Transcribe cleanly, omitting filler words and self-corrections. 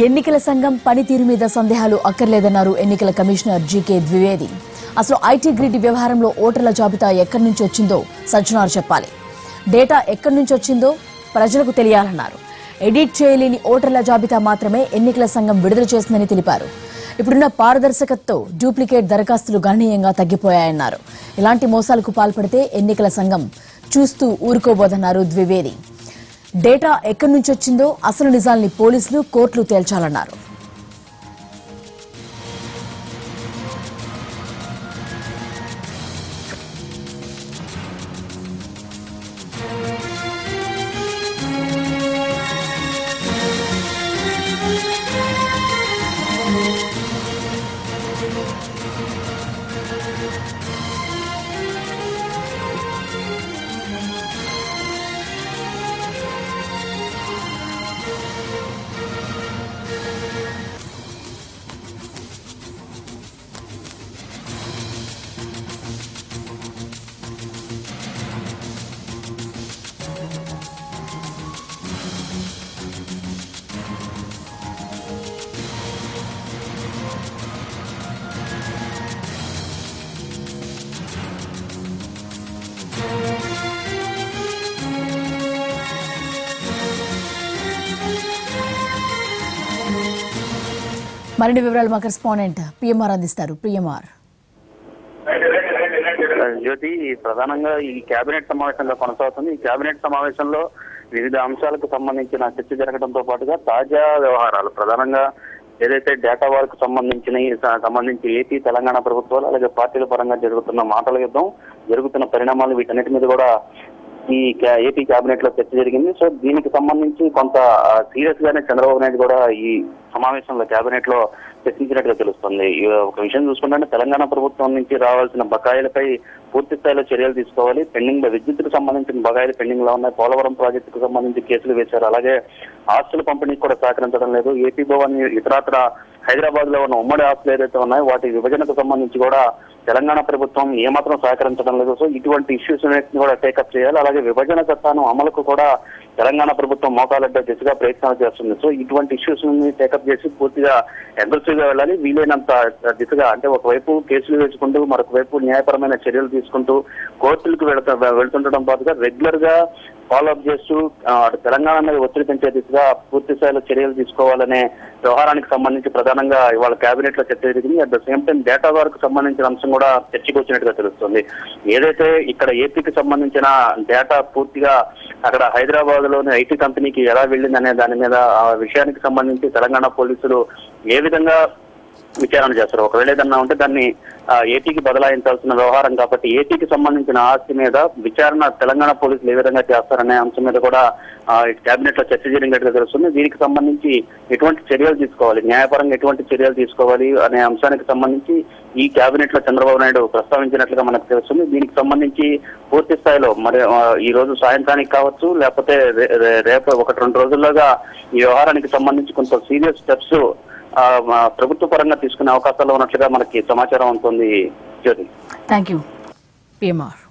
ఎన్నికల సంఘం పనితీరు మీద సందేహాలు అక్కర్లేదన్నారు ఎన్నికల కమిషనర్ జీకే ద్వివేది. అసలు ఐటీ గ్రిడ్ వ్యవహారంలో ఓటర్ల జాబితా ఎక్కడి నుంచి వచ్చిందో సజ్జనార్ చెప్పాలి. డేటా ఎక్కడి నుంచి వచ్చిందో ప్రజలకు తెలియాలన్నారు. ఎడిట్ చేయలేని ఓటర్ల జాబితా మాత్రమే ఎన్నికల సంఘం విడుదల చేసిందని తెలిపారు. ఇప్పుడున్న పారదర్శకతతో డూప్లికేట్ దరఖాస్తులు గణనీయంగా తగ్గిపోయాయన్నారు. ఇలాంటి మోసాలకు పాల్పడితే ఎన్నికల సంఘం చూస్తూ ఊరుకోబోదన్నారు ద్వివేది. డేటా ఎక్కడి నుంచి వచ్చిందో అసలు నిజాల్ని పోలీసులు, కోర్టులు తేల్చాలన్నారు. మరిన్ని వివరాలు మా కరెస్పాండెంట్ పిఎంఆర్ అందిస్తారు. పిఎంఆర్. జ్యోతి, ప్రధానంగా ఈ కేబినెట్ సమావేశంలో కొనసాగుతుంది. ఈ కేబినెట్ సమావేశంలో వివిధ అంశాలకు సంబంధించిన చర్చ జరగడంతో పాటుగా తాజా వ్యవహారాలు, ప్రధానంగా ఏదైతే డేటా వారికి సంబంధించి ఏపీ, తెలంగాణ ప్రభుత్వాలు అలాగే పార్టీల పరంగా జరుగుతున్న మాటల యుద్ధం, జరుగుతున్న పరిణామాలు, వీటన్నిటి మీద కూడా ఈ ఏపీ కేబినెట్ లో చర్చ జరిగింది. సో దీనికి సంబంధించి కొంత సీరియస్ గానే చంద్రబాబు నాయుడు కూడా ఈ సమావేశంలో కేబినెట్ లో చర్చించినట్టుగా తెలుస్తుంది. ఒక విషయం చూసుకుంటే తెలంగాణ ప్రభుత్వం నుంచి రావాల్సిన బకాయిలపై పూర్తి స్థాయిలో చర్యలు తీసుకోవాలి. పెండింగ్ విద్యుత్తుకు సంబంధించిన బకాయిలు పెండింగ్ లో ఉన్నాయి. పోలవరం ప్రాజెక్టుకు సంబంధించి కేసులు వేశారు. అలాగే ఆస్తుల పంపిణీకి కూడా సహకరించడం లేదు. ఏపీ భవన్ ఇతరత్ర హైదరాబాద్ లో ఉన్న ఉమ్మడి ఆస్తులు ఏదైతే ఉన్నాయో వాటి విభజనకు సంబంధించి కూడా తెలంగాణ ప్రభుత్వం ఏమాత్రం సహకరించడం లేదు. సో ఇటువంటి ఇష్యూస్ అన్నింటినీ కూడా టేకప్ చేయాలి. అలాగే విభజన చట్టాన్ని అమలుకు కూడా తెలంగాణ ప్రభుత్వం మోకాలడ్డ దిశగా ప్రయత్నాలు చేస్తుంది. సో ఇటువంటి ఇష్యూస్ ని టేకప్ చేసి పూర్తిగా అగ్రెసివ్ గా వెళ్ళాలి. వీలైనంత దిశగా, అంటే ఒకవైపు కేసులు వేసుకుంటూ మరొక వైపు న్యాయపరమైన చర్యలు తీసుకుంటూ కోర్టులకు వెళ్తుండడం పాటుగా రెగ్యులర్ గా ఫాలోఅప్ చేస్తూ తెలంగాణ మీద ఒత్తిడి పెంచే దిశగా పూర్తి స్థాయిలో చర్యలు తీసుకోవాలనే వ్యవహారానికి సంబంధించి ప్రధానంగా ఇవాళ కేబినెట్ లో చర్చ జరిగింది. At the same time data వారికి సంబంధించిన అంశం కూడా చర్చకు వచ్చినట్టుగా తెలుస్తుంది. ఏదైతే ఇక్కడ ఏపీకి సంబంధించిన డేటా పూర్తిగా అక్కడ హైదరాబాద్ లోని ఐటీ కంపెనీకి ఎలా వెళ్ళిందనే దాని మీద ఆ విషయానికి సంబంధించి తెలంగాణ పోలీసులు ఏ విధంగా విచారణ చేస్తారు. ఒకవేళ ఏదన్నా ఉంటే దాన్ని ఏపీకి బదలాయించాల్సిన వ్యవహారం కాబట్టి ఏపీకి సంబంధించిన ఆస్తి మీద విచారణ తెలంగాణ పోలీసులు ఏ విధంగా చేస్తారనే అంశం మీద కూడా కేబినెట్ లో చర్చ జరిగినట్టుగా తెలుస్తుంది. దీనికి సంబంధించి ఎటువంటి చర్యలు తీసుకోవాలి, న్యాయపరంగా ఎటువంటి చర్యలు తీసుకోవాలి అనే అంశానికి సంబంధించి ఈ కేబినెట్ లో చంద్రబాబు నాయుడు ప్రస్తావించినట్లుగా మనకు తెలుస్తుంది. దీనికి సంబంధించి పూర్తి స్థాయిలో మరి ఈ రోజు సాయంత్రానికి కావచ్చు, లేకపోతే రేపు 1-2 రోజుల్లోగా ఈ వ్యవహారానికి సంబంధించి కొంత సీరియస్ స్టెప్స్ ప్రభుత్వ పరంగా తీసుకునే అవకాశాలు ఉన్నట్లుగా మనకి సమాచారం ఉంటుంది. జ్యోతి, థ్యాంక్ యూ పిఎంఆర్.